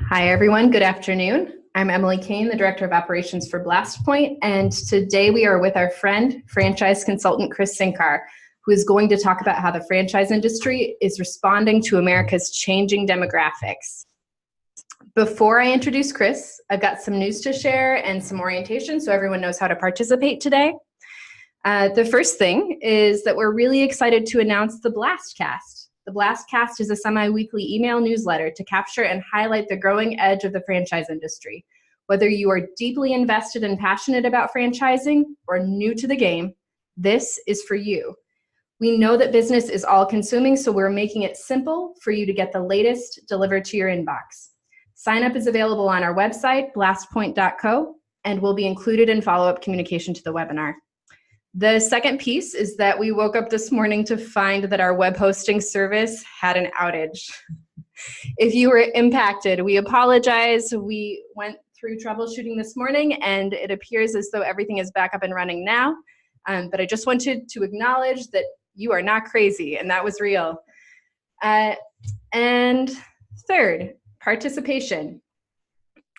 Hi, everyone. Good afternoon. I'm Emily Kane, the Director of Operations for BlastPoint, and today we are with our friend, franchise consultant Chris Cynkar, who is going to talk about how the franchise industry is responding to America's changing demographics. Before I introduce Chris, I've got some news to share and some orientation so everyone knows how to participate today. The first thing is that we're really excited to announce the Blastcast. The Blastcast is a semi-weekly email newsletter to capture and highlight the growing edge of the franchise industry. Whether you are deeply invested and passionate about franchising or new to the game, this is for you. We know that business is all-consuming, so we're making it simple for you to get the latest delivered to your inbox. Sign up is available on our website, blastpoint.co, and will be included in follow-up communication to the webinar. The second piece is that we woke up this morning to find that our web hosting service had an outage. If you were impacted, we apologize. We went through troubleshooting this morning, and it appears as though everything is back up and running now. But I just wanted to acknowledge that you are not crazy, and that was real. And third, participation.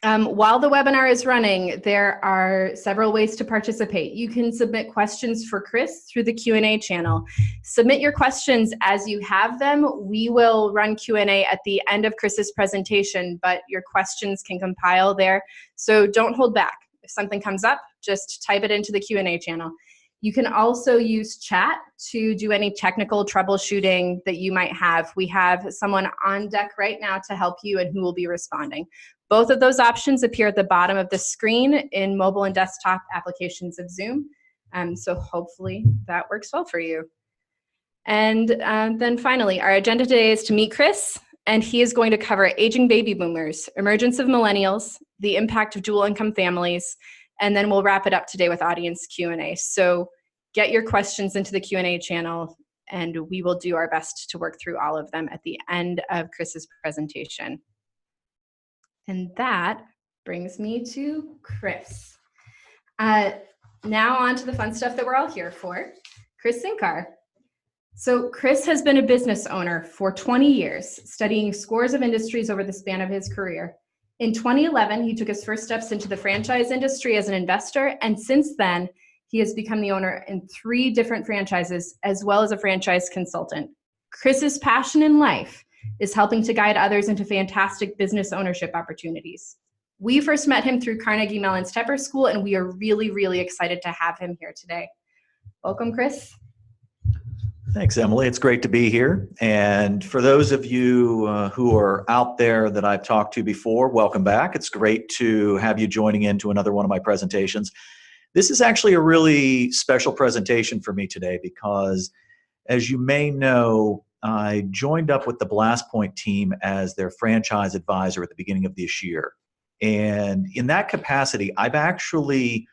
While the webinar is running, there are several ways to participate. You can submit questions for Chris through the Q&A channel. Submit your questions as you have them. We will run Q&A at the end of Chris's presentation, but your questions can compile there. So don't hold back. If something comes up, just type it into the Q&A channel. You can also use chat to do any technical troubleshooting that you might have. We have someone on deck right now to help you and who will be responding. Both of those options appear at the bottom of the screen in mobile and desktop applications of Zoom. So hopefully that works well for you. And then finally, our agenda today is to meet Chris, and he is going to cover aging baby boomers, emergence of millennials, the impact of dual income families, and then we'll wrap it up today with audience Q&A. So get your questions into the Q&A channel, and we will do our best to work through all of them at the end of Chris's presentation. And that brings me to Chris. Now on to the fun stuff that we're all here for. Chris Cynkar. So Chris has been a business owner for 20 years, studying scores of industries over the span of his career. In 2011, he took his first steps into the franchise industry as an investor, and since then, he has become the owner in 3 different franchises, as well as a franchise consultant. Chris's passion in life is helping to guide others into fantastic business ownership opportunities. We first met him through Carnegie Mellon's Tepper School, and we are really, really excited to have him here today. Welcome, Chris. Thanks, Emily. It's great to be here. And for those of you who are out there that I've talked to before, welcome back. It's great to have you joining into another one of my presentations. This is actually a really special presentation for me today because, as you may know, I joined up with the BlastPoint team as their franchise advisor at the beginning of this year. And in that capacity, I've actually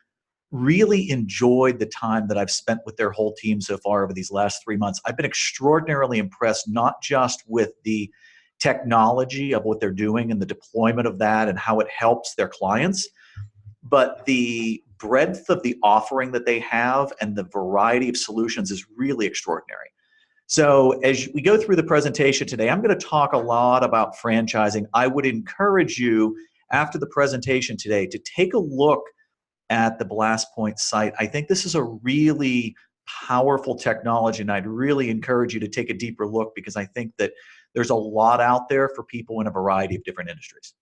really enjoyed the time that I've spent with their whole team so far over these last 3 months. I've been extraordinarily impressed, not just with the technology of what they're doing and the deployment of that and how it helps their clients, but the breadth of the offering that they have and the variety of solutions is really extraordinary. So as we go through the presentation today, I'm going to talk a lot about franchising. I would encourage you after the presentation today to take a look at the BlastPoint site. I think this is a really powerful technology, and I'd really encourage you to take a deeper look because I think that there's a lot out there for people in a variety of different industries.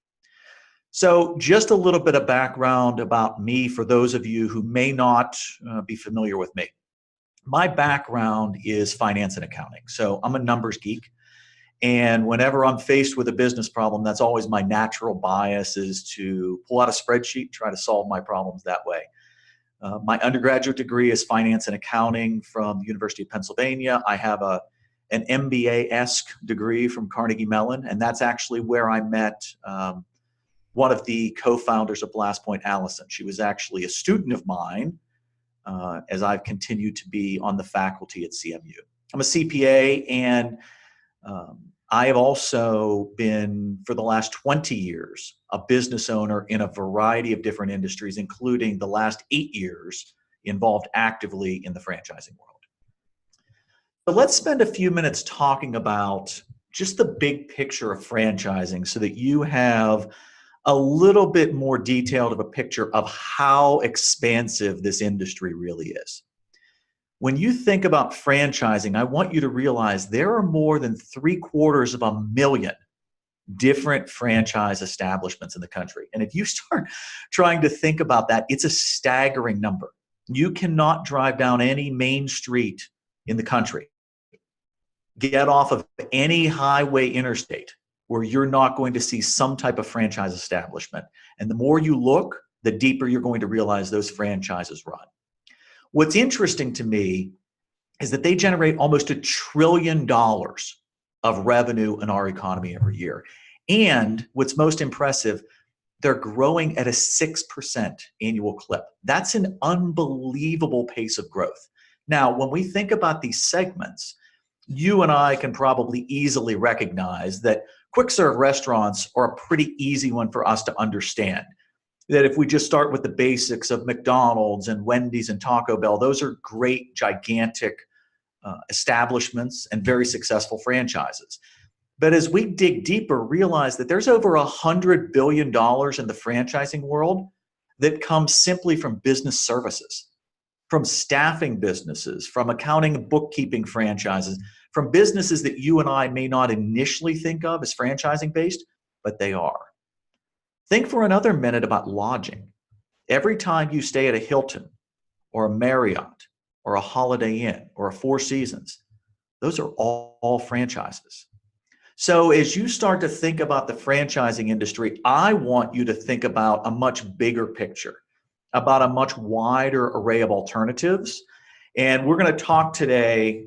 So just a little bit of background about me for those of you who may not be familiar with me. My background is finance and accounting. So I'm a numbers geek. And whenever I'm faced with a business problem, that's always my natural bias is to pull out a spreadsheet and try to solve my problems that way. My undergraduate degree is finance and accounting from the University of Pennsylvania. I have an MBA-esque degree from Carnegie Mellon, and that's actually where I met one of the co-founders of BlastPoint, Allison. She was actually a student of mine as I've continued to be on the faculty at CMU. I'm a CPA, and I have also been, for the last 20 years, a business owner in a variety of different industries, including the last 8 years involved actively in the franchising world. So let's spend a few minutes talking about just the big picture of franchising so that you have a little bit more detailed of a picture of how expansive this industry really is. When you think about franchising, I want you to realize there are more than 750,000 different franchise establishments in the country. And if you start trying to think about that, it's a staggering number. You cannot drive down any main street in the country, get off of any highway interstate where you're not going to see some type of franchise establishment. And the more you look, the deeper you're going to realize those franchises run. What's interesting to me is that they generate almost $1 trillion of revenue in our economy every year. And what's most impressive, they're growing at a 6% annual clip. That's an unbelievable pace of growth. Now, when we think about these segments, you and I can probably easily recognize that quick serve restaurants are a pretty easy one for us to understand. That if we just start with the basics of McDonald's and Wendy's and Taco Bell, those are great, gigantic establishments and very successful franchises. But as we dig deeper, realize that there's over $100 billion in the franchising world that comes simply from business services, from staffing businesses, from accounting and bookkeeping franchises, from businesses that you and I may not initially think of as franchising based, but they are. Think for another minute about lodging. Every time you stay at a Hilton or a Marriott or a Holiday Inn or a Four Seasons, those are all franchises. So as you start to think about the franchising industry, I want you to think about a much bigger picture, about a much wider array of alternatives. And we're going to talk today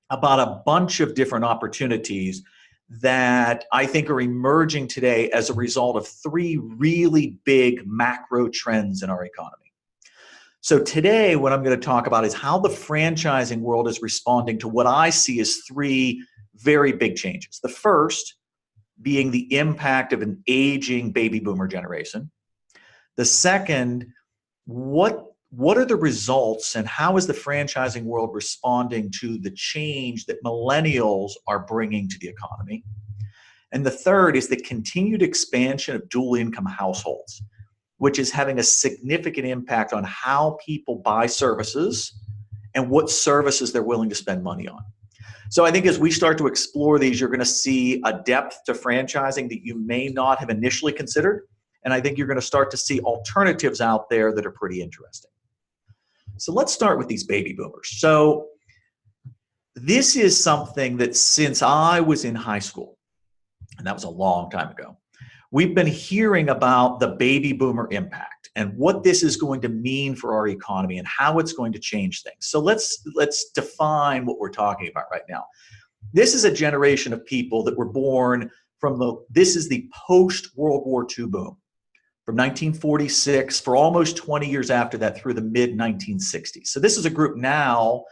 about a bunch of different opportunities that I think are emerging today as a result of 3 really big macro trends in our economy. So today, what I'm going to talk about is how the franchising world is responding to what I see as 3 very big changes. The first being the impact of an aging baby boomer generation. The second, what are the results and how is the franchising world responding to the change that millennials are bringing to the economy? And the third is the continued expansion of dual income households, which is having a significant impact on how people buy services and what services they're willing to spend money on. So I think as we start to explore these, you're going to see a depth to franchising that you may not have initially considered. And I think you're going to start to see alternatives out there that are pretty interesting. So let's start with these baby boomers. So this is something that since I was in high school, and that was a long time ago, we've been hearing about the baby boomer impact and what this is going to mean for our economy and how it's going to change things. So let's define what we're talking about right now. This is a generation of people that were born from this is the post-World War II boom. From 1946, for almost 20 years after that, through the mid-1960s. So this is a group now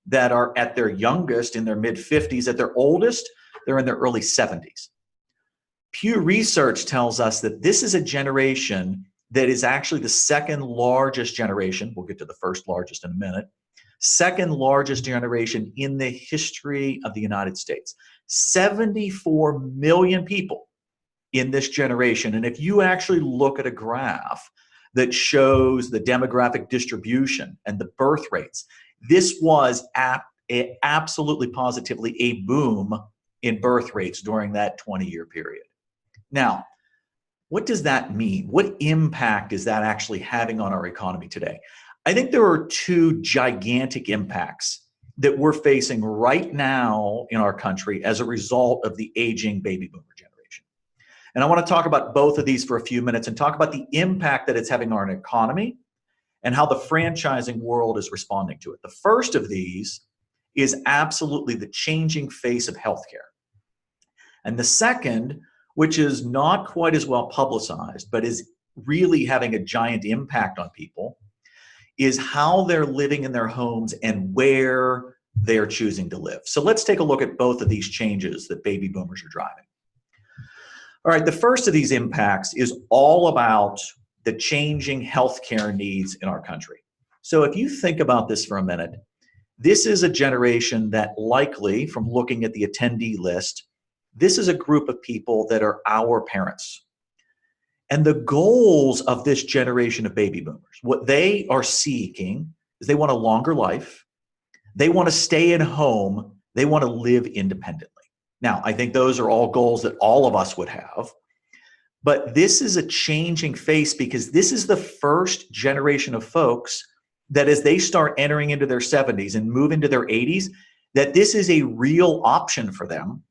that are at their youngest in their mid-50s. At their oldest, they're in their early 70s. Pew Research tells us that this is a generation that is actually the second largest generation. We'll get to the first largest in a minute. Second largest generation in the history of the United States. 74 million people in this generation. And if you actually look at a graph that shows the demographic distribution and the birth rates, this was absolutely positively a boom in birth rates during that 20-year period. Now, what does that mean? What impact is that actually having on our economy today? I think there are 2 gigantic impacts that we're facing right now in our country as a result of the aging baby boomer generation. And I want to talk about both of these for a few minutes and talk about the impact that it's having on our economy and how the franchising world is responding to it. The first of these is absolutely the changing face of healthcare. And the second, which is not quite as well publicized, but is really having a giant impact on people, is how they're living in their homes and where they're choosing to live. So let's take a look at both of these changes that baby boomers are driving. All right, the first of these impacts is all about the changing healthcare needs in our country. So if you think about this for a minute, this is a generation that likely, from looking at the attendee list, this is a group of people that are our parents. And the goals of this generation of baby boomers, what they are seeking is they want a longer life. They want to stay at home. They want to live independently. Now, I think those are all goals that all of us would have. But this is a changing face because this is the first generation of folks that as they start entering into their 70s and move into their 80s, that this is a real option for them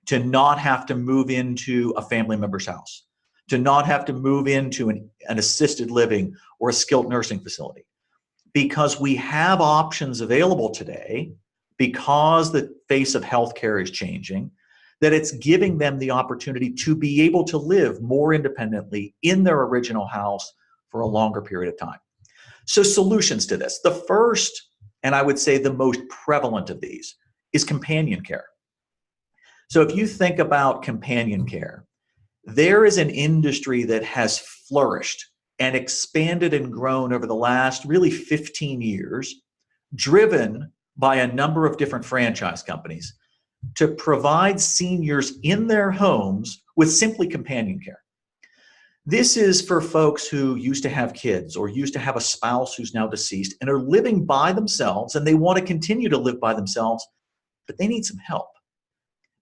to not have to move into a family member's house, to not have to move into an assisted living or a skilled nursing facility. Because we have options available today, because the face of healthcare is changing, that it's giving them the opportunity to be able to live more independently in their original house for a longer period of time. So solutions to this. The first, and I would say the most prevalent of these, is companion care. So if you think about companion care, there is an industry that has flourished and expanded and grown over the last really 15 years, driven by a number of different franchise companies to provide seniors in their homes with simply companion care. This is for folks who used to have kids or used to have a spouse who's now deceased and are living by themselves, and they want to continue to live by themselves, but they need some help.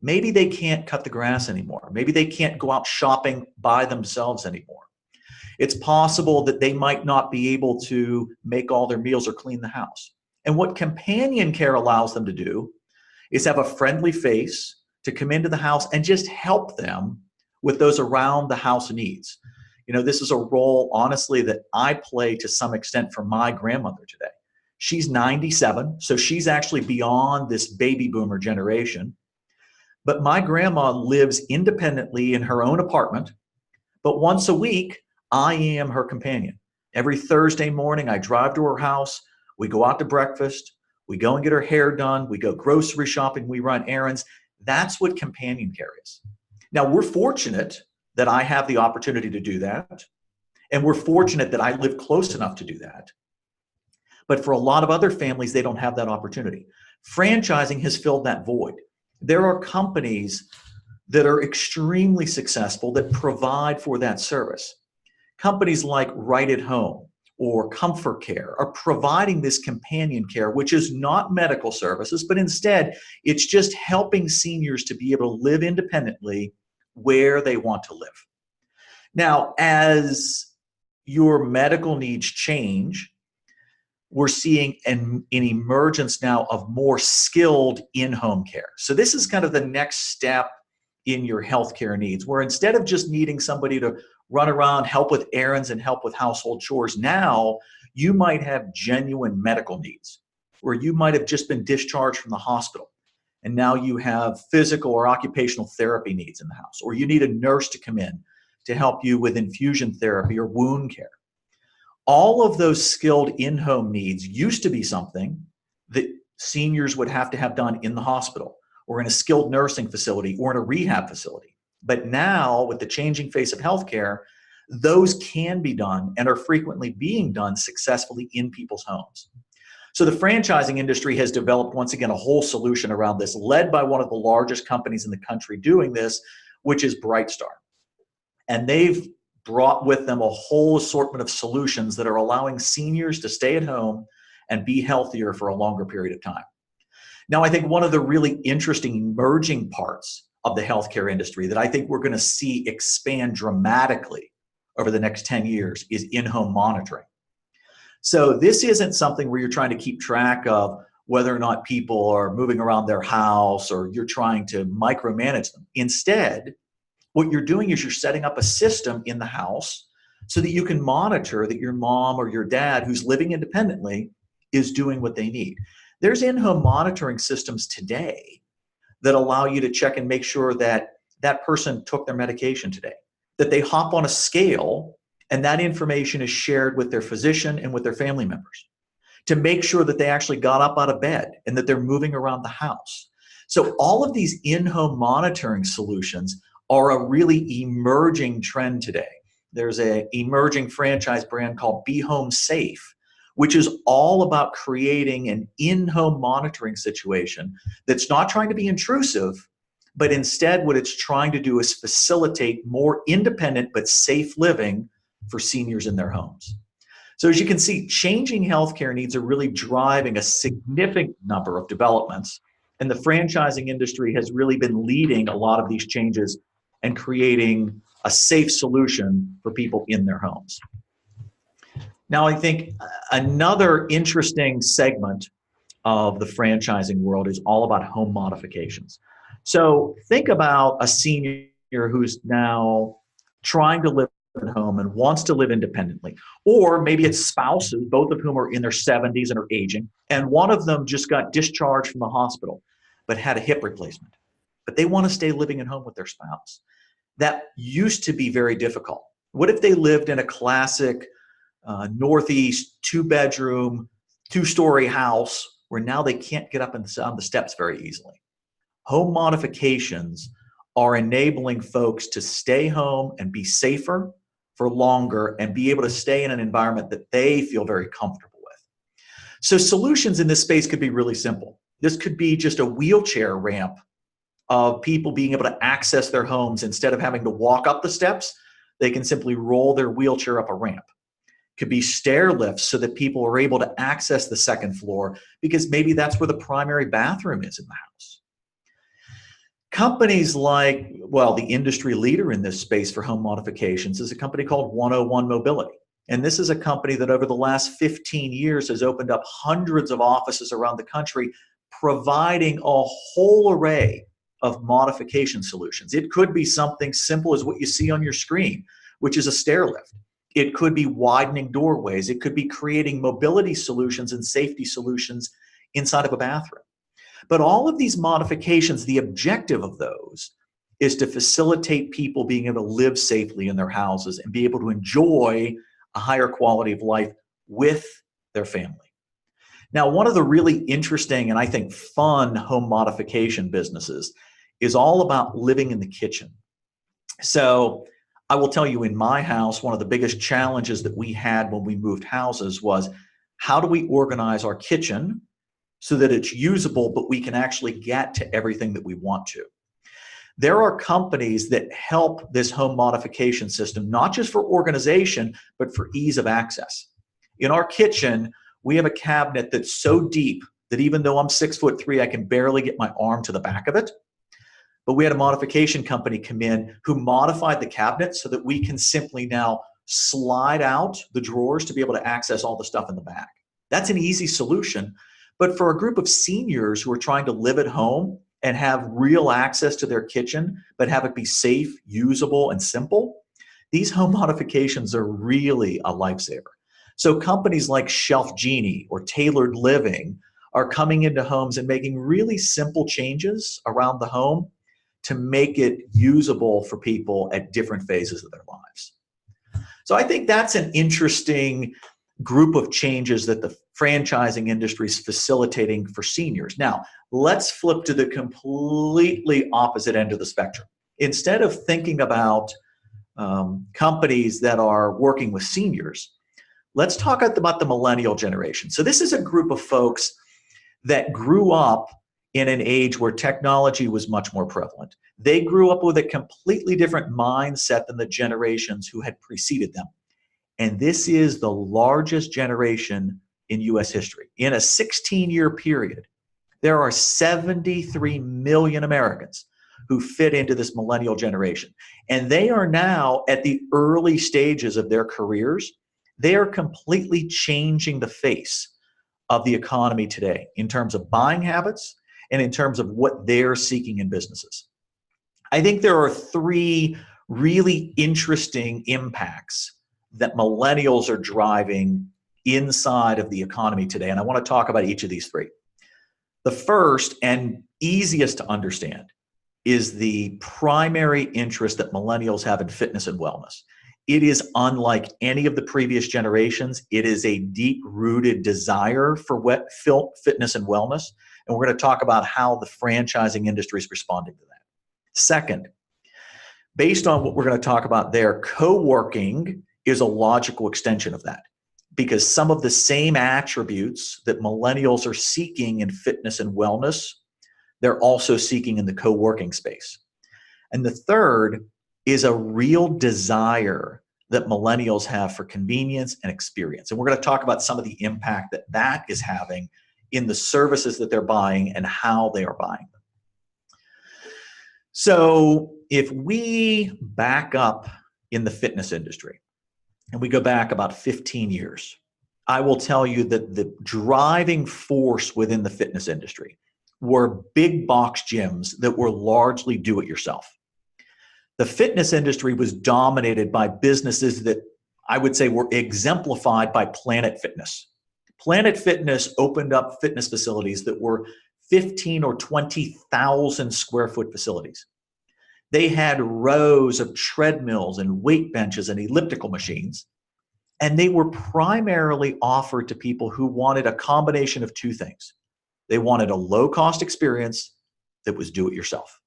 Maybe they can't cut the grass anymore. Maybe they can't go out shopping by themselves anymore. It's possible that they might not be able to make all their meals or clean the house. And what companion care allows them to do is have a friendly face to come into the house and just help them with those around the house needs. You know, this is a role, honestly, that I play to some extent for my grandmother today. She's 97, so she's actually beyond this baby boomer generation. But my grandma lives independently in her own apartment, but once a week, I am her companion. Every Thursday morning, I drive to her house, we go out to breakfast, we go and get her hair done, we go grocery shopping, we run errands. That's what companion care is. Now, we're fortunate that I have the opportunity to do that, and we're fortunate that I live close enough to do that. But for a lot of other families, they don't have that opportunity. Franchising has filled that void. There are companies that are extremely successful that provide for that service. Companies like Right at Home or Comfort Care are providing this companion care, which is not medical services, but instead it's just helping seniors to be able to live independently where they want to live. Now, as your medical needs change, we're seeing an emergence now of more skilled in-home care. So this is kind of the next step in your healthcare needs, where instead of just needing somebody to run around, help with errands and help with household chores, now you might have genuine medical needs, where you might have just been discharged from the hospital, and now you have physical or occupational therapy needs in the house, or you need a nurse to come in to help you with infusion therapy or wound care. All of those skilled in-home needs used to be something that seniors would have to have done in the hospital or in a skilled nursing facility or in a rehab facility. But now, with the changing face of healthcare, those can be done and are frequently being done successfully in people's homes. So the franchising industry has developed, once again, a whole solution around this, led by one of the largest companies in the country doing this, which is BrightStar. And they've brought with them a whole assortment of solutions that are allowing seniors to stay at home and be healthier for a longer period of time. Now, I think one of the really interesting emerging parts of the healthcare industry that I think we're going to see expand dramatically over the next 10 years is in-home monitoring. So this isn't something where you're trying to keep track of whether or not people are moving around their house or you're trying to micromanage them. Instead, what you're doing is you're setting up a system in the house so that you can monitor that your mom or your dad who's living independently is doing what they need. There's in-home monitoring systems today that allow you to check and make sure that that person took their medication today, that they hop on a scale, and that information is shared with their physician and with their family members to make sure that they actually got up out of bed and that they're moving around the house. So all of these in-home monitoring solutions are a really emerging trend today. There's an emerging franchise brand called Be Home Safe, which is all about creating an in-home monitoring situation that's not trying to be intrusive, but instead what it's trying to do is facilitate more independent but safe living for seniors in their homes. So as you can see, changing healthcare needs are really driving a significant number of developments, and the franchising industry has really been leading a lot of these changes and creating a safe solution for people in their homes. Now, I think another interesting segment of the franchising world is all about home modifications. So think about a senior who's now trying to live at home and wants to live independently. Or maybe it's spouses, both of whom are in their 70s and are aging, and one of them just got discharged from the hospital but had a hip replacement. But they want to stay living at home with their spouse. That used to be very difficult. What if they lived in a classic Northeast 2-bedroom, 2-story house where now they can't get up on the steps very easily? Home modifications are enabling folks to stay home and be safer for longer and be able to stay in an environment that they feel very comfortable with. So solutions in this space could be really simple. This could be just a wheelchair ramp of people being able to access their homes. Instead of having to walk up the steps, they can simply roll their wheelchair up a ramp. It could be stair lifts so that people are able to access the second floor because maybe that's where the primary bathroom is in the house. Companies like, well, the industry leader in this space for home modifications is a company called 101 Mobility. And this is a company that over the last 15 years has opened up hundreds of offices around the country, providing a whole array of modification solutions. It could be something simple as what you see on your screen, which is a stair lift. It could be widening doorways. It could be creating mobility solutions and safety solutions inside of a bathroom. But all of these modifications, the objective of those is to facilitate people being able to live safely in their houses and be able to enjoy a higher quality of life with their family. Now, one of the really interesting and I think fun home modification businesses is all about living in the kitchen. So I will tell you, in my house, one of the biggest challenges that we had when we moved houses was, how do we organize our kitchen so that it's usable, but we can actually get to everything that we want to? There are companies that help this home modification system, not just for organization, but for ease of access. In our kitchen, we have a cabinet that's so deep that even though I'm 6'3", I can barely get my arm to the back of it. But we had a modification company come in who modified the cabinet so that we can simply now slide out the drawers to be able to access all the stuff in the back. That's an easy solution. But for a group of seniors who are trying to live at home and have real access to their kitchen, but have it be safe, usable, and simple, these home modifications are really a lifesaver. So companies like Shelf Genie or Tailored Living are coming into homes and making really simple changes around the home to make it usable for people at different phases of their lives. So I think that's an interesting group of changes that the franchising industry is facilitating for seniors. Now, let's flip to the completely opposite end of the spectrum. Instead of thinking about companies that are working with seniors, let's talk about the millennial generation. So this is a group of folks that grew up in an age where technology was much more prevalent. They grew up with a completely different mindset than the generations who had preceded them. And this is the largest generation in US history. In a 16-year period, there are 73 million Americans who fit into this millennial generation. And they are now at the early stages of their careers. They are completely changing the face of the economy today in terms of buying habits and in terms of what they're seeking in businesses. I think there are three really interesting impacts that millennials are driving inside of the economy today. And I want to talk about each of these three. The first and easiest to understand is the primary interest that millennials have in fitness and wellness. It is unlike any of the previous generations. It is a deep-rooted desire for fitness and wellness. And we're going to talk about how the franchising industry is responding to that. Second, based on what we're going to talk about there, co-working is a logical extension of that, because some of the same attributes that millennials are seeking in fitness and wellness they're also seeking in the co-working space. And the third is a real desire that millennials have for convenience and experience. And we're going to talk about some of the impact that that is having in the services that they're buying and how they are buying them. So if we back up in the fitness industry and we go back about 15 years, I will tell you that the driving force within the fitness industry were big box gyms that were largely do-it-yourself. The fitness industry was dominated by businesses that I would say were exemplified by Planet Fitness. Planet Fitness opened up fitness facilities that were 15 or 20,000 square foot facilities. They had rows of treadmills and weight benches and elliptical machines, and they were primarily offered to people who wanted a combination of two things. They wanted a low-cost experience that was do-it-yourself.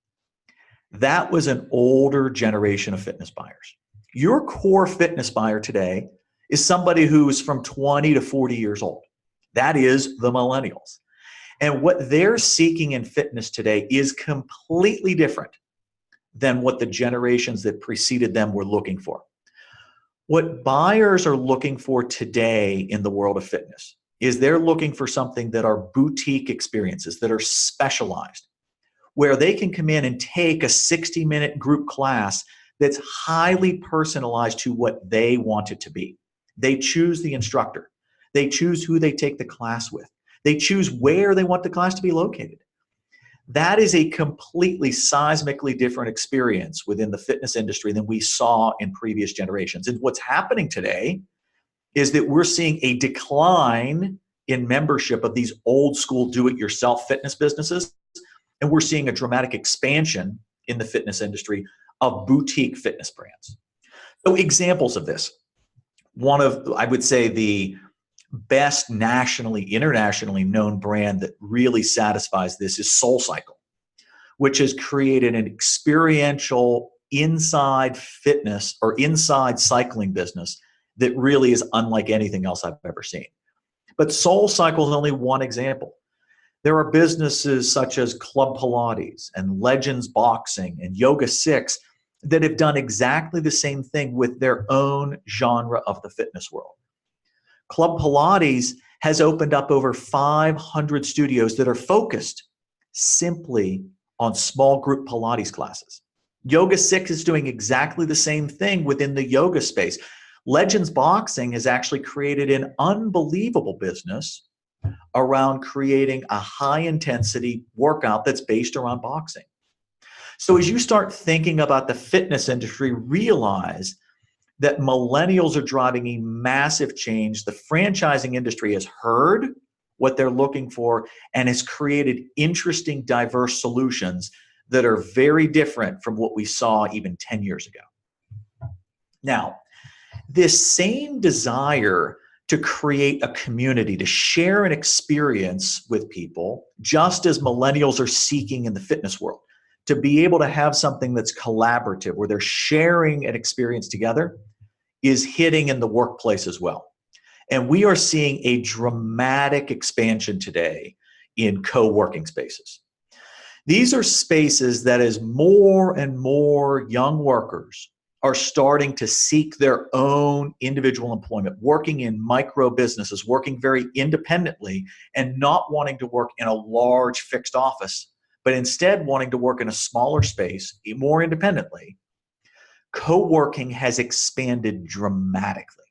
That was an older generation of fitness buyers. Your core fitness buyer today is somebody who's from 20 to 40 years old. That is the millennials. And what they're seeking in fitness today is completely different than what the generations that preceded them were looking for. What buyers are looking for today in the world of fitness is they're looking for something that are boutique experiences, that are specialized, where they can come in and take a 60-minute group class that's highly personalized to what they want it to be. They choose the instructor. They choose who they take the class with. They choose where they want the class to be located. That is a completely seismically different experience within the fitness industry than we saw in previous generations. And what's happening today is that we're seeing a decline in membership of these old school do-it-yourself fitness businesses. And we're seeing a dramatic expansion in the fitness industry of boutique fitness brands. So examples of this. One of, I would say, the best nationally, internationally known brand that really satisfies this is SoulCycle, which has created an experiential inside fitness or inside cycling business that really is unlike anything else I've ever seen. But SoulCycle is only one example. There are businesses such as Club Pilates and Legends Boxing and Yoga 6 that have done exactly the same thing with their own genre of the fitness world. Club Pilates has opened up over 500 studios that are focused simply on small group Pilates classes. Yoga 6 is doing exactly the same thing within the yoga space. Legends Boxing has actually created an unbelievable business around creating a high-intensity workout that's based around boxing. So as you start thinking about the fitness industry, realize that millennials are driving a massive change. The franchising industry has heard what they're looking for and has created interesting, diverse solutions that are very different from what we saw even 10 years ago. Now, this same desire to create a community, to share an experience with people, just as millennials are seeking in the fitness world, to be able to have something that's collaborative, where they're sharing an experience together, is hitting in the workplace as well. And we are seeing a dramatic expansion today in co-working spaces. These are spaces that as more and more young workers are starting to seek their own individual employment, working in micro businesses, working very independently, and not wanting to work in a large fixed office, but instead wanting to work in a smaller space, more independently, co-working has expanded dramatically.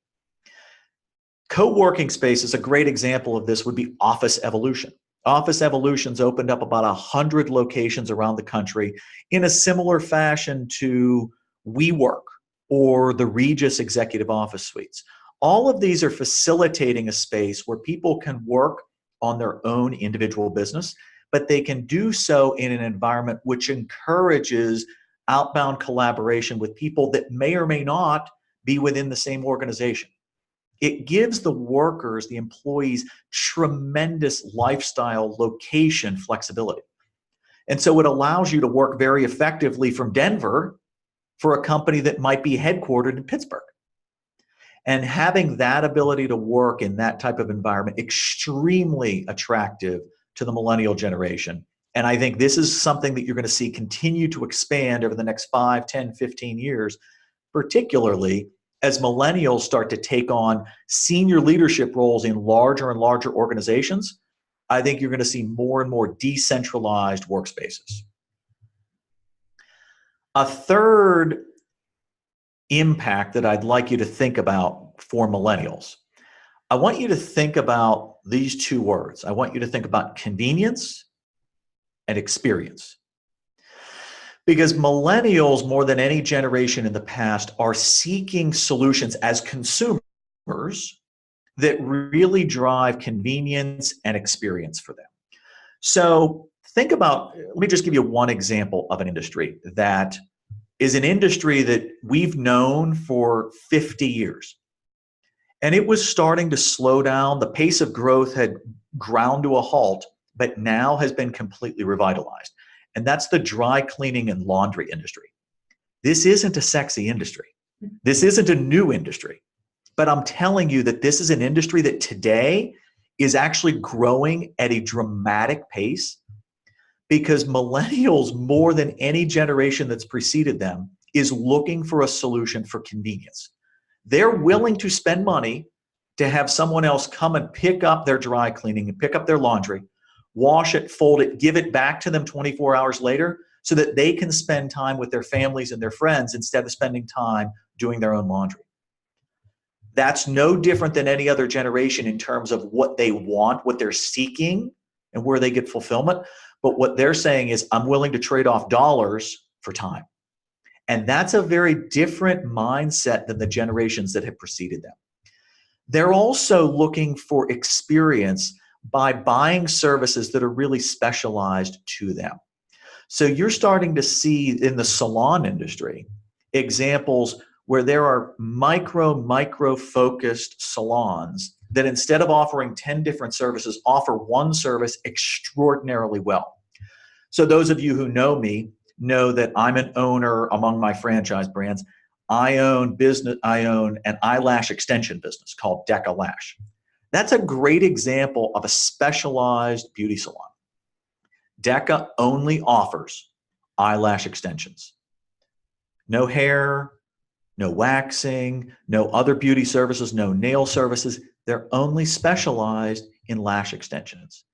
Co-working spaces, a great example of this would be Office Evolution. Office Evolution's opened up about 100 locations around the country in a similar fashion to WeWork or the Regus Executive Office Suites. All of these are facilitating a space where people can work on their own individual business, but they can do so in an environment which encourages outbound collaboration with people that may or may not be within the same organization. It gives the workers, the employees, tremendous lifestyle location flexibility. And so it allows you to work very effectively from Denver for a company that might be headquartered in Pittsburgh. And having that ability to work in that type of environment, extremely attractive to the millennial generation, And I think this is something that you're going to see continue to expand over the next 5, 10, 15 years, particularly as millennials start to take on senior leadership roles in larger and larger organizations. I think you're going to see more and more decentralized workspaces. A third impact that I'd like you to think about for millennials, I want you to think about these two words. I want you to think about convenience and experience. Because millennials, more than any generation in the past, are seeking solutions as consumers that really drive convenience and experience for them. So think about, let me just give you one example of an industry that is an industry that we've known for 50 years. And it was starting to slow down. The pace of growth had ground to a halt, but now has been completely revitalized. And that's the dry cleaning and laundry industry. This isn't a sexy industry. This isn't a new industry. But I'm telling you that this is an industry that today is actually growing at a dramatic pace because millennials, more than any generation that's preceded them, is looking for a solution for convenience. They're willing to spend money to have someone else come and pick up their dry cleaning and pick up their laundry, wash it, fold it, give it back to them 24 hours later so that they can spend time with their families and their friends instead of spending time doing their own laundry. That's no different than any other generation in terms of what they want, what they're seeking, and where they get fulfillment. But what they're saying is, I'm willing to trade off dollars for time. And that's a very different mindset than the generations that have preceded them. They're also looking for experience by buying services that are really specialized to them. So you're starting to see in the salon industry examples where there are micro focused salons that instead of offering 10 different services, offer one service extraordinarily well. So those of you who know me know that I'm an owner among my franchise brands. I own an eyelash extension business called Deca Lash. That's a great example of a specialized beauty salon. Deca only offers eyelash extensions. No hair, no waxing, no other beauty services, no nail services. They're only specialized in lash extensions.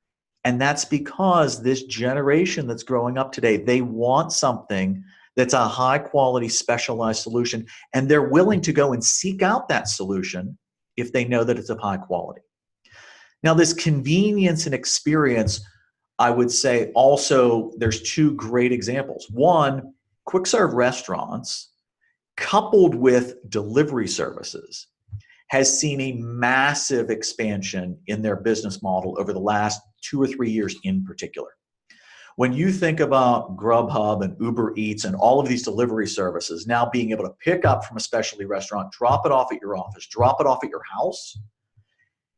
And that's because this generation that's growing up today, they want something that's a high quality specialized solution, and they're willing to go and seek out that solution if they know that it's of high quality. Now, this convenience and experience, I would say also there's two great examples. One, quick serve restaurants coupled with delivery services has seen a massive expansion in their business model over the last 2 or 3 years in particular. When you think about Grubhub and Uber Eats and all of these delivery services now being able to pick up from a specialty restaurant, drop it off at your office, drop it off at your house,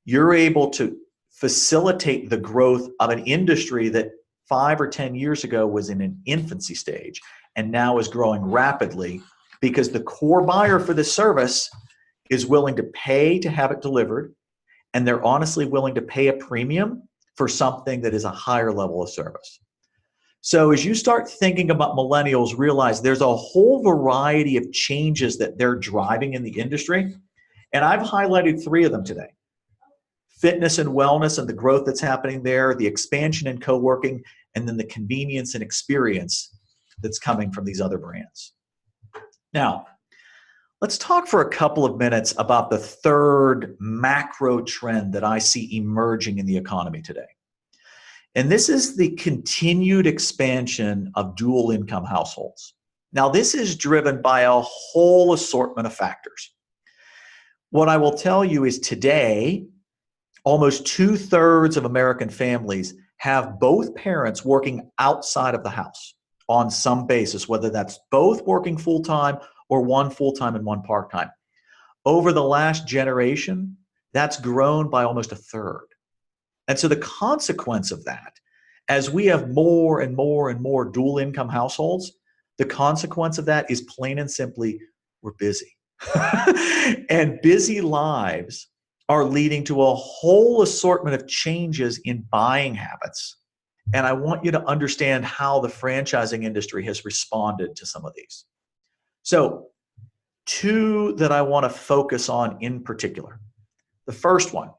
you're able to facilitate the growth of an industry that 5 or 10 years ago was in an infancy stage and now is growing rapidly because the core buyer for this service is willing to pay to have it delivered, and they're honestly willing to pay a premium for something that is a higher level of service. So as you start thinking about millennials, realize there's a whole variety of changes that they're driving in the industry, and I've highlighted 3 of them today. Fitness and wellness and the growth that's happening there, the expansion in co-working, and then the convenience and experience that's coming from these other brands. Now, let's talk for a couple of minutes about the third macro trend that I see emerging in the economy today. And this is the continued expansion of dual income households. Now, this is driven by a whole assortment of factors. What I will tell you is today, almost 2/3 of American families have both parents working outside of the house on some basis, whether that's both working full-time or one full-time and one part-time. Over the last generation, that's grown by almost 1/3. And so the consequence of that, as we have more and more and more dual income households, the consequence of that is plain and simply, we're busy. And busy lives are leading to a whole assortment of changes in buying habits And I want you to understand how the franchising industry has responded to some of these. So, two that I want to focus on in particular. The first one,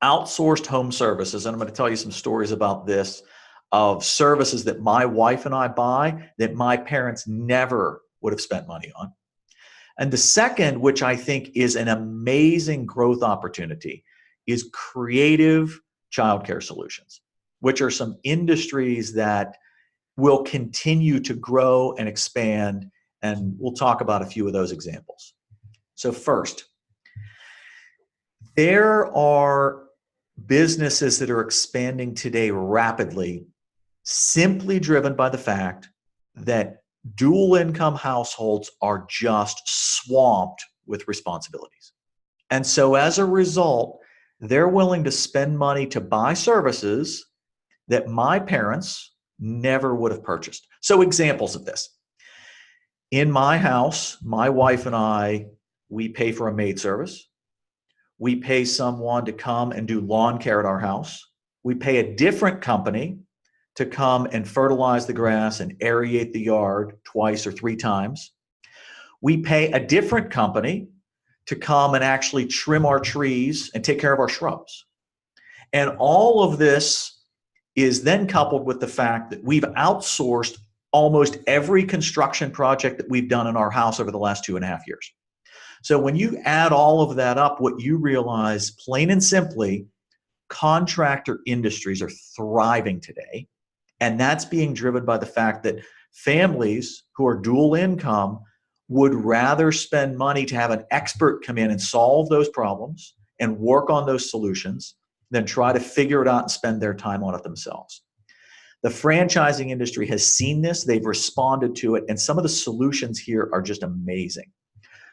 outsourced home services. And I'm going to tell you some stories about this, of services that my wife and I buy that my parents never would have spent money on. And the second, which I think is an amazing growth opportunity, is creative childcare solutions, which are some industries that will continue to grow and expand. And we'll talk about a few of those examples. So first, there are businesses that are expanding today rapidly, simply driven by the fact that dual income households are just swamped with responsibilities. And so as a result, they're willing to spend money to buy services that my parents never would have purchased. So examples of this. In my house, my wife and I, we pay for a maid service. We pay someone to come and do lawn care at our house. We pay a different company to come and fertilize the grass and aerate the yard twice or three times. We pay a different company to come and actually trim our trees and take care of our shrubs. And all of this is then coupled with the fact that we've outsourced almost every construction project that we've done in our house over the last 2.5 years. So when you add all of that up, what you realize, plain and simply, contractor industries are thriving today. And that's being driven by the fact that families who are dual income would rather spend money to have an expert come in and solve those problems and work on those solutions than try to figure it out and spend their time on it themselves. The franchising industry has seen this, they've responded to it, and some of the solutions here are just amazing.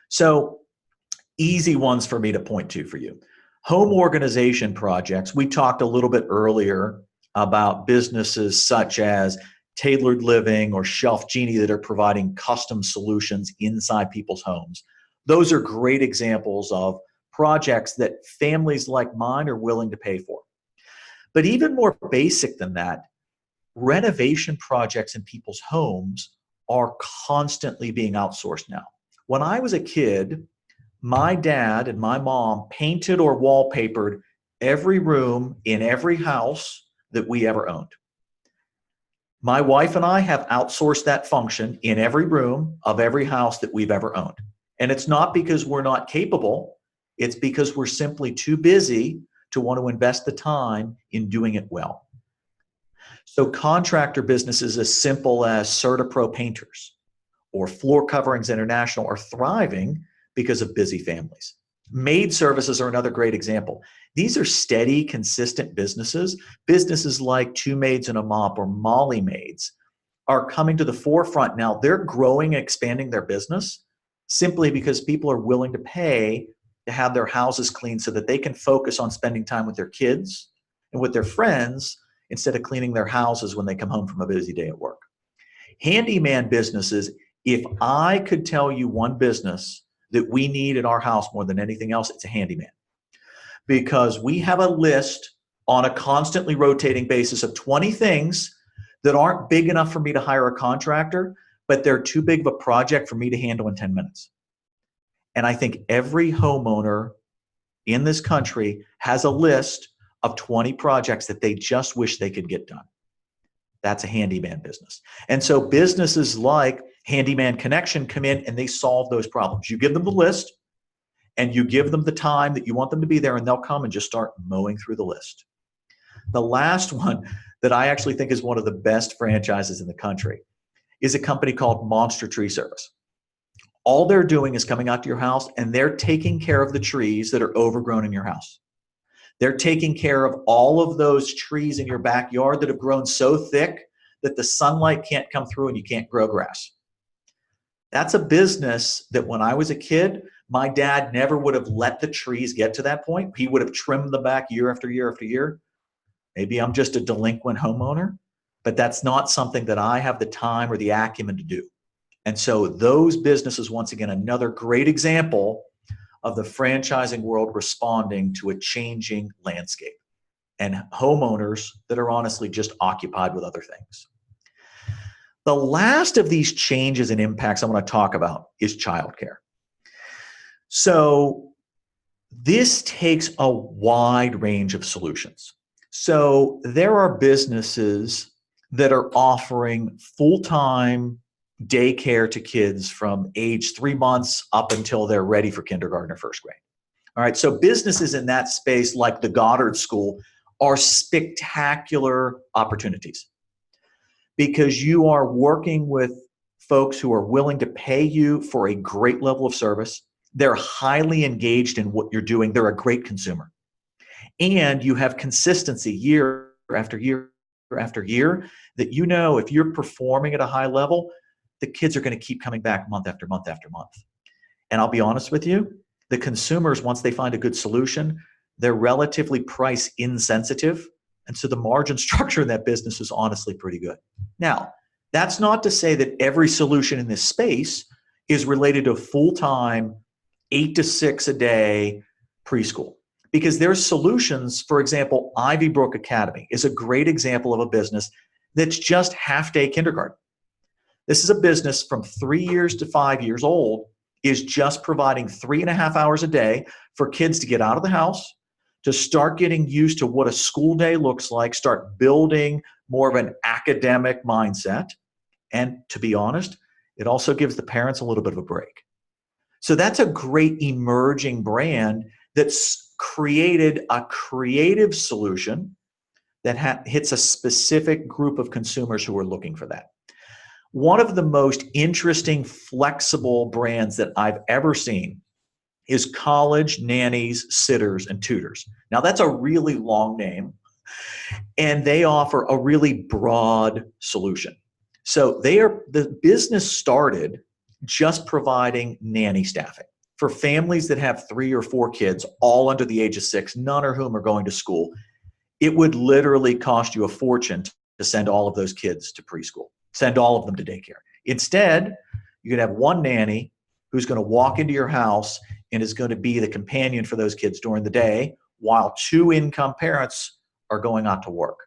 So, easy ones for me to point to for you. Home organization projects. We talked a little bit earlier about businesses such as Tailored Living or Shelf Genie that are providing custom solutions inside people's homes. Those are great examples of projects that families like mine are willing to pay for. But even more basic than that, renovation projects in people's homes are constantly being outsourced now. When I was a kid, my dad and my mom painted or wallpapered every room in every house that we ever owned. My wife and I have outsourced that function in every room of every house that we've ever owned. And it's not because we're not capable, it's because we're simply too busy to want to invest the time in doing it well. So contractor businesses as simple as CertaPro painters or Floor Coverings International are thriving because of busy families. Maid services are another great example. These are steady, consistent businesses. Businesses like Two Maids and a Mop or Molly Maids are coming to the forefront now. They're growing and expanding their business simply because people are willing to pay to have their houses cleaned so that they can focus on spending time with their kids and with their friends instead of cleaning their houses when they come home from a busy day at work. Handyman businesses, if I could tell you one business that we need in our house more than anything else, it's a handyman. Because we have a list on a constantly rotating basis of 20 things that aren't big enough for me to hire a contractor, but they're too big of a project for me to handle in 10 minutes. And I think every homeowner in this country has a list of 20 projects that they just wish they could get done. That's a handyman business. And so businesses like Handyman Connection come in and they solve those problems. You give them the list and you give them the time that you want them to be there, and they'll come and just start mowing through the list. The last one that I actually think is one of the best franchises in the country is a company called Monster Tree Service. All they're doing is coming out to your house and they're taking care of the trees that are overgrown in your house. They're taking care of all of those trees in your backyard that have grown so thick that the sunlight can't come through and you can't grow grass. That's a business that when I was a kid, my dad never would have let the trees get to that point. He would have trimmed them back year after year after year. Maybe I'm just a delinquent homeowner, but that's not something that I have the time or the acumen to do. And so those businesses, once again, another great example of the franchising world responding to a changing landscape. and homeowners that are honestly just occupied with other things. The last of these changes and impacts I want to talk about is childcare. So this takes a wide range of solutions. So there are businesses that are offering full-time daycare to kids from age 3 months up until they're ready for kindergarten or first grade. All right, so businesses in that space like the Goddard School are spectacular opportunities because you are working with folks who are willing to pay you for a great level of service. They're highly engaged in what you're doing. They're a great consumer. And you have consistency year after year after year that you know if you're performing at a high level, the kids are going to keep coming back month after month after month. And I'll be honest with you, the consumers, once they find a good solution, they're relatively price insensitive. And so the margin structure in that business is honestly pretty good. Now, that's not to say that every solution in this space is related to full-time, 8 to 6 a day preschool. Because there's solutions, for example, Ivy Brook Academy is a great example of a business that's just half-day kindergarten. This is a business from 3 years to 5 years old, is just providing 3.5 hours a day for kids to get out of the house, to start getting used to what a school day looks like, start building more of an academic mindset. And to be honest, it also gives the parents a little bit of a break. So that's a great emerging brand that's created a creative solution that hits a specific group of consumers who are looking for that. One of the most interesting, flexible brands that I've ever seen is College Nannies, Sitters, and Tutors. Now, that's a really long name, and they offer a really broad solution. So the business started just providing nanny staffing for families that have 3 or 4 kids, all under the age of 6, none of whom are going to school. It would literally cost you a fortune to send all of those kids to preschool, send all of them to daycare. Instead, you could have one nanny who's going to walk into your house and is going to be the companion for those kids during the day while 2 income parents are going out to work.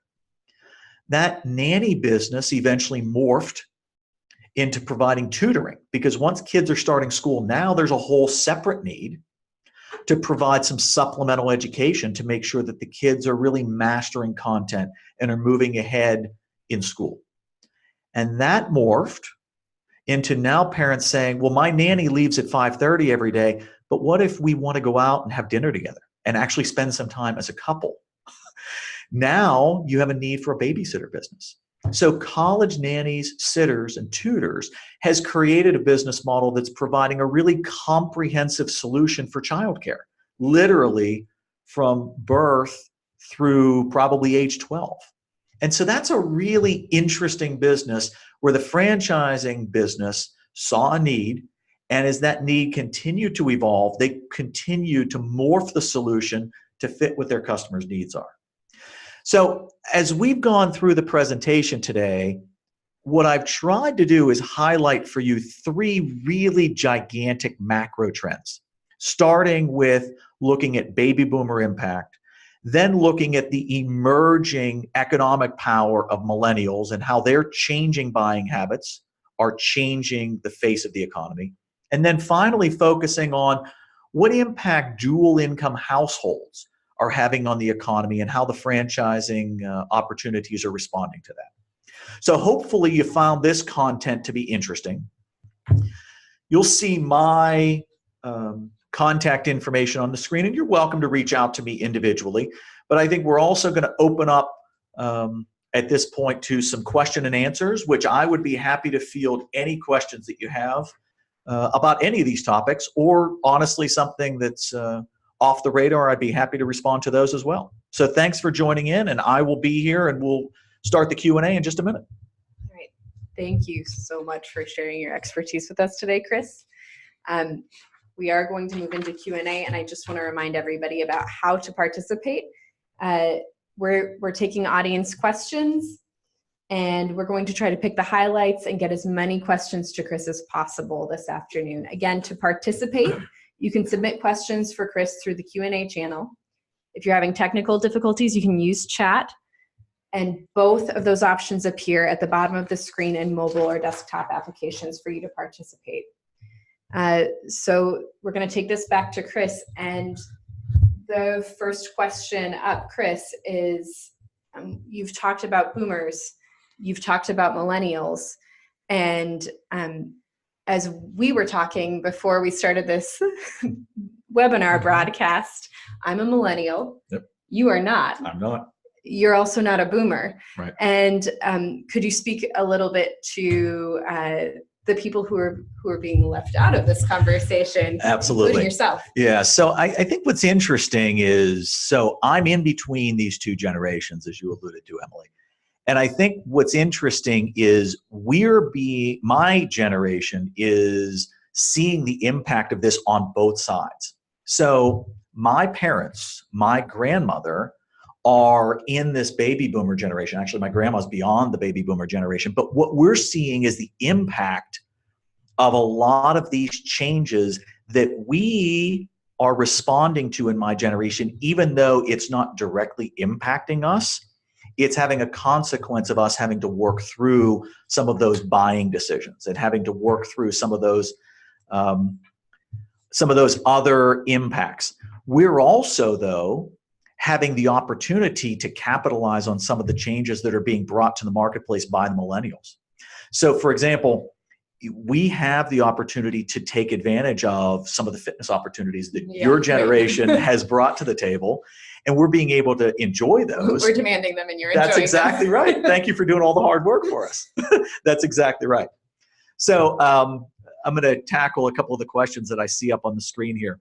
That nanny business eventually morphed into providing tutoring because once kids are starting school, now there's a whole separate need to provide some supplemental education to make sure that the kids are really mastering content and are moving ahead in school. And that morphed into now parents saying, well, my nanny leaves at 5:30 every day, but what if we want to go out and have dinner together and actually spend some time as a couple? Now you have a need for a babysitter business. So College Nannies, Sitters, and Tutors has created a business model that's providing a really comprehensive solution for childcare, literally from birth through probably age 12. And so that's a really interesting business where the franchising business saw a need, and as that need continued to evolve, they continue to morph the solution to fit what their customers' needs are. So as we've gone through the presentation today, what I've tried to do is highlight for you 3 really gigantic macro trends, starting with looking at baby boomer impact, then looking at the emerging economic power of millennials and how their changing buying habits are changing the face of the economy, and then finally focusing on what impact dual income households are having on the economy and how the franchising opportunities are responding to that. So hopefully you found this content to be interesting. You'll see my contact information on the screen, and you're welcome to reach out to me individually. But I think we're also going to open up at this point to some question and answers, which I would be happy to field any questions that you have about any of these topics, or honestly something that's off the radar. I'd be happy to respond to those as well. So thanks for joining in, and I will be here and we'll start the Q&A in just a minute. All right. Thank you so much for sharing your expertise with us today, Chris. We are going to move into Q&A, and I just want to remind everybody about how to participate. We're taking audience questions, and we're going to try to pick the highlights and get as many questions to Chris as possible this afternoon. Again, to participate, you can submit questions for Chris through the Q&A channel. If you're having technical difficulties, you can use chat. And both of those options appear at the bottom of the screen in mobile or desktop applications for you to participate. So we're going to take this back to Chris. And the first question up, Chris, is you've talked about boomers, you've talked about millennials, and as we were talking before we started this webinar broadcast, I'm a millennial. Yep. You are not. I'm not. You're also not a boomer. Right. And could you speak a little bit to the people who are being left out of this conversation? Absolutely. Including yourself. Yeah. So I think what's interesting is, so I'm in between these two generations, as you alluded to, Emily. And I think what's interesting is my generation is seeing the impact of this on both sides. So my parents, my grandmother, are in this baby boomer generation. Actually, my grandma's beyond the baby boomer generation. But what we're seeing is the impact of a lot of these changes that we are responding to in my generation, even though it's not directly impacting us. It's having a consequence of us having to work through some of those buying decisions and having to work through some of those other impacts. We're also, though, having the opportunity to capitalize on some of the changes that are being brought to the marketplace by the millennials. So, for example, we have the opportunity to take advantage of some of the fitness opportunities that your generation has brought to the table, and we're being able to enjoy those. We're demanding them and you're enjoying them. That's exactly right. Thank you for doing all the hard work for us. That's exactly right. So I'm going to tackle a couple of the questions that I see up on the screen here.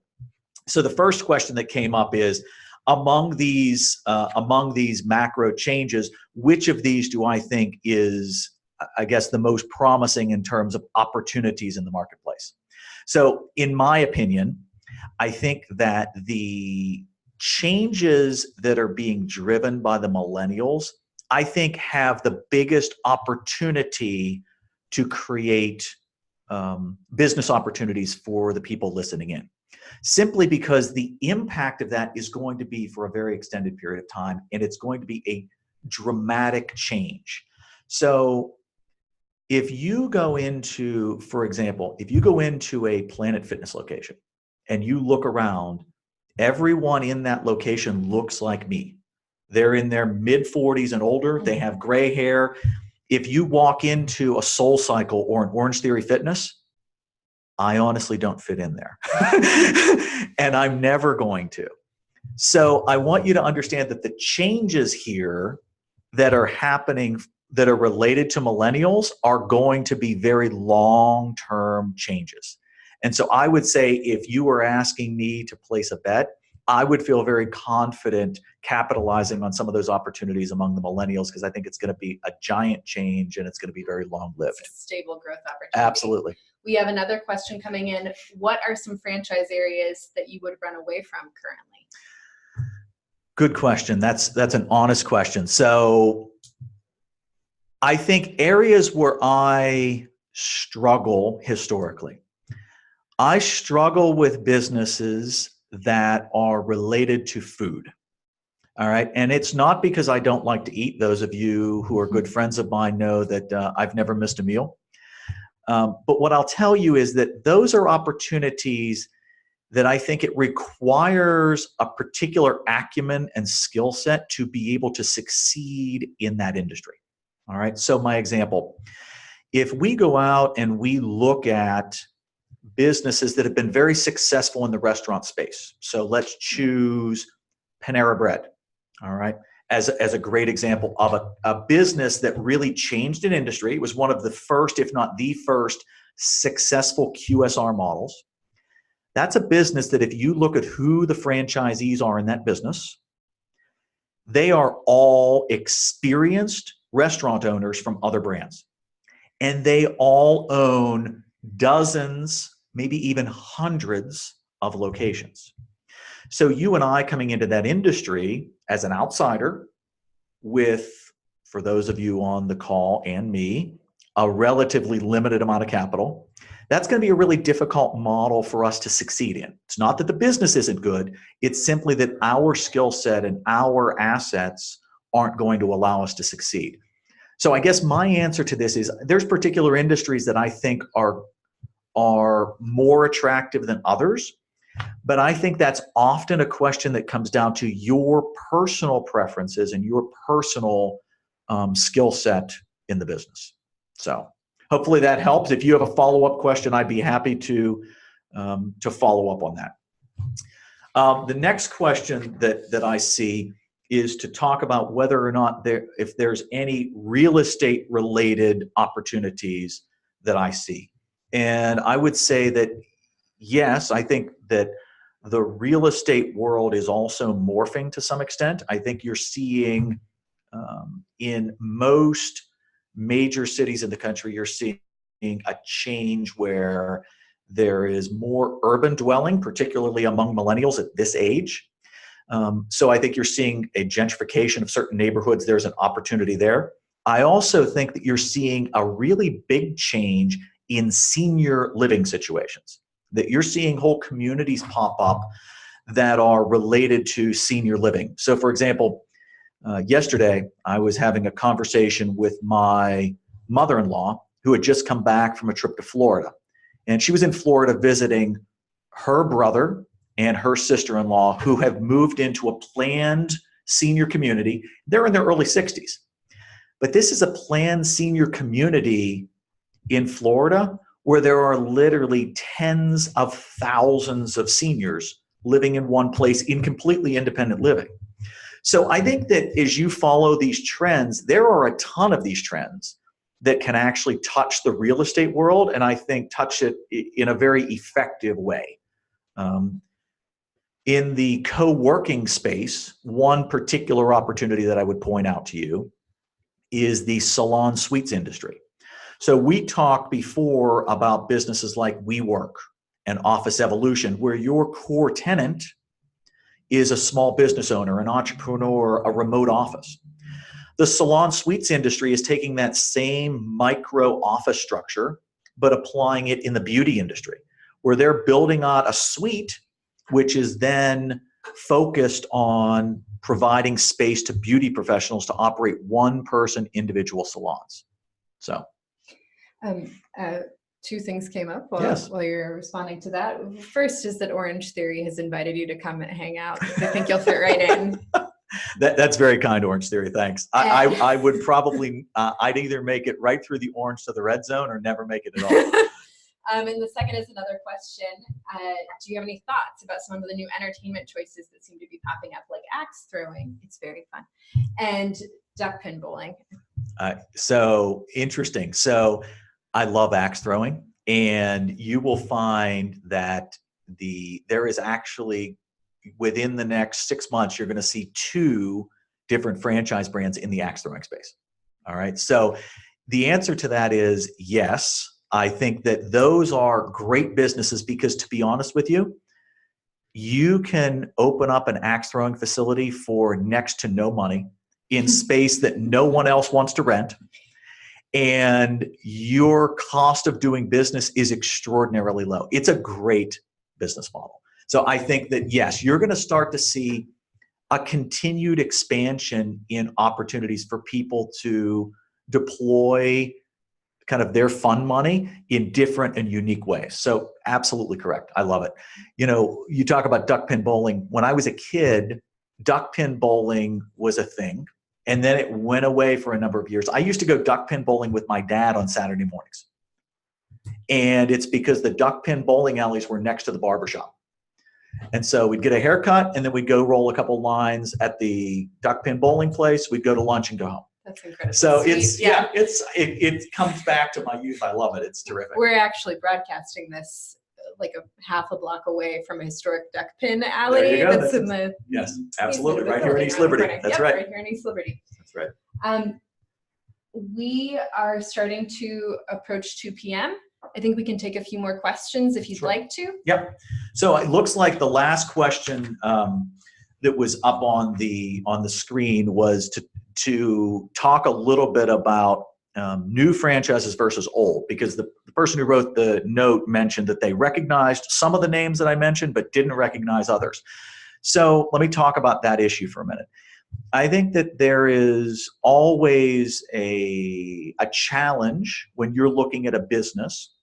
So the first question that came up is, among these macro changes, which of these do I think is, I guess, the most promising in terms of opportunities in the marketplace? So in my opinion, I think that the changes that are being driven by the millennials, I think, have the biggest opportunity to create business opportunities for the people listening in. Simply because the impact of that is going to be for a very extended period of time, and it's going to be a dramatic change. So if you go into, for example, if you go into a Planet Fitness location and you look around, everyone in that location looks like me. They're in their mid-40s and older. They have gray hair. If you walk into a SoulCycle or an Orange Theory Fitness, I honestly don't fit in there. And I'm never going to. So I want you to understand that the changes here that are happening that are related to millennials are going to be very long-term changes. And so I would say, if you were asking me to place a bet, I would feel very confident capitalizing on some of those opportunities among the millennials, because I think it's going to be a giant change and it's going to be very long-lived. It's a stable growth opportunity. Absolutely. We have another question coming in. What are some franchise areas that you would run away from currently? Good question. That's an honest question. So I think areas where I struggle historically, I struggle with businesses that are related to food. All right. And it's not because I don't like to eat. Those of you who are good friends of mine know that I've never missed a meal. But what I'll tell you is that those are opportunities that I think it requires a particular acumen and skill set to be able to succeed in that industry. All right. So my example, if we go out and we look at businesses that have been very successful in the restaurant space. So let's choose Panera Bread, all right, as a great example of a business that really changed an industry. It was one of the first, if not the first, successful QSR models. That's a business that, if you look at who the franchisees are in that business, they are all experienced restaurant owners from other brands. And they all own dozens, maybe even hundreds of locations. So you and I, coming into that industry as an outsider with, for those of you on the call and me, a relatively limited amount of capital, that's going to be a really difficult model for us to succeed in. It's not that the business isn't good. It's simply that our skill set and our assets aren't going to allow us to succeed. So I guess my answer to this is there's particular industries that I think are more attractive than others. But I think that's often a question that comes down to your personal preferences and your personal skill set in the business. So hopefully that helps. If you have a follow-up question, I'd be happy to follow up on that. The next question that I see is to talk about whether or not if there's any real estate related opportunities that I see. And I would say that yes, I think that the real estate world is also morphing to some extent. I think you're seeing in most major cities in the country, you're seeing a change where there is more urban dwelling, particularly among millennials at this age. So I think you're seeing a gentrification of certain neighborhoods. There's an opportunity there. I also think that you're seeing a really big change in senior living situations, that you're seeing whole communities pop up that are related to senior living. So for example, yesterday I was having a conversation with my mother-in-law who had just come back from a trip to Florida. And she was in Florida visiting her brother and her sister-in-law who have moved into a planned senior community. They're in their early 60s. But this is a planned senior community in Florida where there are literally tens of thousands of seniors living in one place in completely independent living. So I think that as you follow these trends, there are a ton of these trends that can actually touch the real estate world, and I think touch it in a very effective way. In the co-working space, one particular opportunity that I would point out to you is the salon suites industry. So we talked before about businesses like WeWork and Office Evolution, where your core tenant is a small business owner, an entrepreneur, a remote office. The salon suites industry is taking that same micro office structure, but applying it in the beauty industry, where they're building out a suite, which is then focused on providing space to beauty professionals to operate one-person individual salons. So. Two things came up Yes. while you're responding to that. First is that Orange Theory has invited you to come and hang out. I think you'll fit right in. That's very kind, Orange Theory. Thanks. I would probably, I'd either make it right through the orange to the red zone or never make it at all. And the second is another question. Do you have any thoughts about some of the new entertainment choices that seem to be popping up, like axe throwing? It's very fun. And duck pin bowling. So interesting. So I love axe throwing, and you will find that there is actually, within the next 6 months, you're going to see 2 different franchise brands in the axe throwing space. All right. So the answer to that is yes. I think that those are great businesses because, to be honest with you, you can open up an axe throwing facility for next to no money in space that no one else wants to rent. And your cost of doing business is extraordinarily low. It's a great business model. So I think that, yes, you're going to start to see a continued expansion in opportunities for people to deploy kind of their fund money in different and unique ways. So absolutely correct. I love it. You know, you talk about duck pin bowling. When I was a kid, duck pin bowling was a thing. And then it went away for a number of years. I used to go duck pin bowling with my dad on Saturday mornings. And it's because the duck pin bowling alleys were next to the barbershop. And so we'd get a haircut and then we'd go roll a couple lines at the duck pin bowling place. We'd go to lunch and go home. That's incredible. So Sweet. it comes back to my youth. I love it. It's terrific. We're actually broadcasting this like a half a block away from a historic duck pin alley that's in the yes, absolutely, right here in East Liberty. That's right. Right here in East Liberty. That's right. We are starting to approach 2 p.m. I think we can take a few more questions if you'd like to. Yep. So it looks like the last question that was up on the screen was to talk a little bit about new franchises versus old, because the person who wrote the note mentioned that they recognized some of the names that I mentioned, but didn't recognize others. So let me talk about that issue for a minute. I think that there is always a challenge when you're looking at a business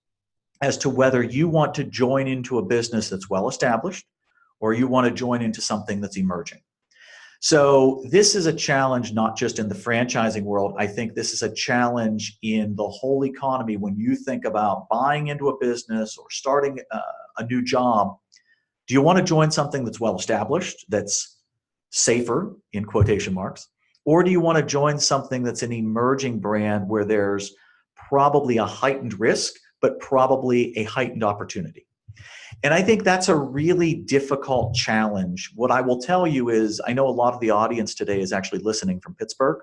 as to whether you want to join into a business that's well established or you want to join into something that's emerging. So this is a challenge not just in the franchising world. I think this is a challenge in the whole economy when you think about buying into a business or starting a new job. Do you want to join something that's well established, that's safer, in quotation marks, or do you want to join something that's an emerging brand where there's probably a heightened risk, but probably a heightened opportunity? And I think that's a really difficult challenge. What I will tell you is, I know a lot of the audience today is actually listening from Pittsburgh.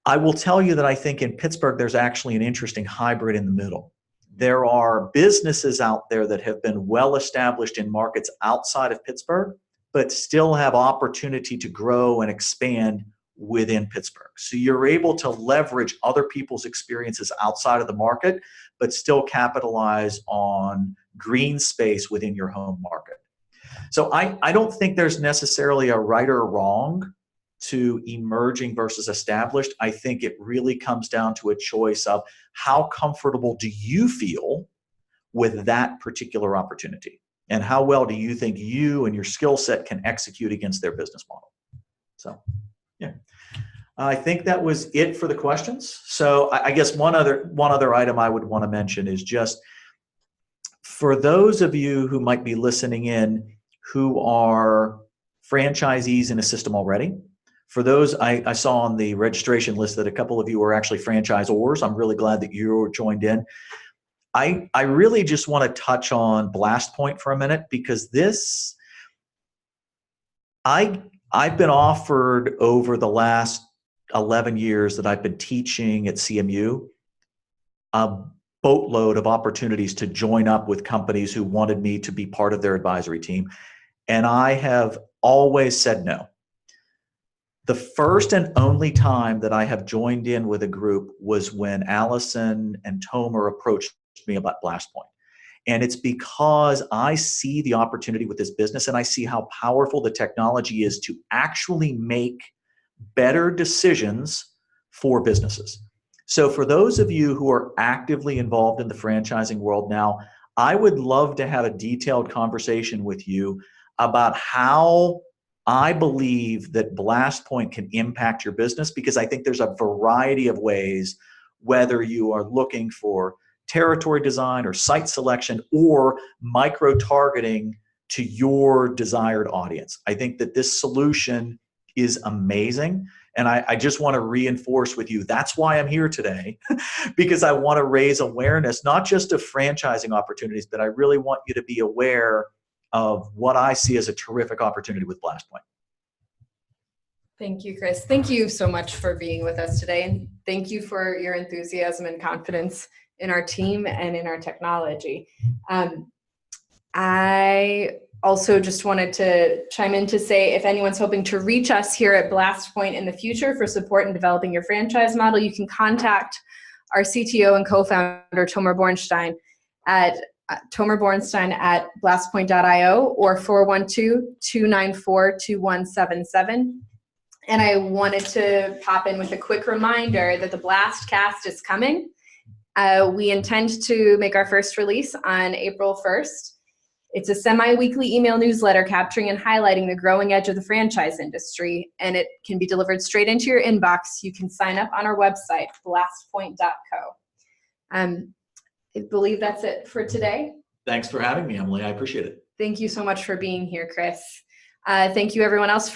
I will tell you that I think in Pittsburgh, there's actually an interesting hybrid in the middle. There are businesses out there that have been well established in markets outside of Pittsburgh, but still have opportunity to grow and expand within Pittsburgh. So you're able to leverage other people's experiences outside of the market, but still capitalize on green space within your home market. So I don't think there's necessarily a right or wrong to emerging versus established. I think it really comes down to a choice of how comfortable do you feel with that particular opportunity, and how well do you think you and your skill set can execute against their business model. So, yeah. I think that was it for the questions. So I guess one other item I would want to mention is just for those of you who might be listening in who are franchisees in a system already. For those, I saw on the registration list that a couple of you are actually franchisors. I'm really glad that you joined in. I really just want to touch on BlastPoint for a minute, because this, I've been offered over the last 11 years that I've been teaching at CMU a boatload of opportunities to join up with companies who wanted me to be part of their advisory team. And I have always said no. The first and only time that I have joined in with a group was when Allison and Tomer approached me about BlastPoint. And it's because I see the opportunity with this business, and I see how powerful the technology is to actually make better decisions for businesses. So for those of you who are actively involved in the franchising world now, I would love to have a detailed conversation with you about how I believe that BlastPoint can impact your business, because I think there's a variety of ways, whether you are looking for territory design or site selection or micro-targeting to your desired audience. I think that this solution is amazing. And I just want to reinforce with you, that's why I'm here today, because I want to raise awareness, not just of franchising opportunities, but I really want you to be aware of what I see as a terrific opportunity with BlastPoint. Thank you, Chris. Thank you so much for being with us today. And thank you for your enthusiasm and confidence in our team and in our technology. I also just wanted to chime in to say, if anyone's hoping to reach us here at BlastPoint in the future for support in developing your franchise model, you can contact our CTO and co-founder, Tomer Bornstein, at tomerbornstein@blastpoint.io or 412-294-2177. And I wanted to pop in with a quick reminder that the Blastcast is coming. We intend to make our first release on April 1st. It's a semi-weekly email newsletter capturing and highlighting the growing edge of the franchise industry, and it can be delivered straight into your inbox. You can sign up on our website, blastpoint.co. I believe that's it for today. Thanks for having me, Emily. I appreciate it. Thank you so much for being here, Chris. Thank you, everyone else, for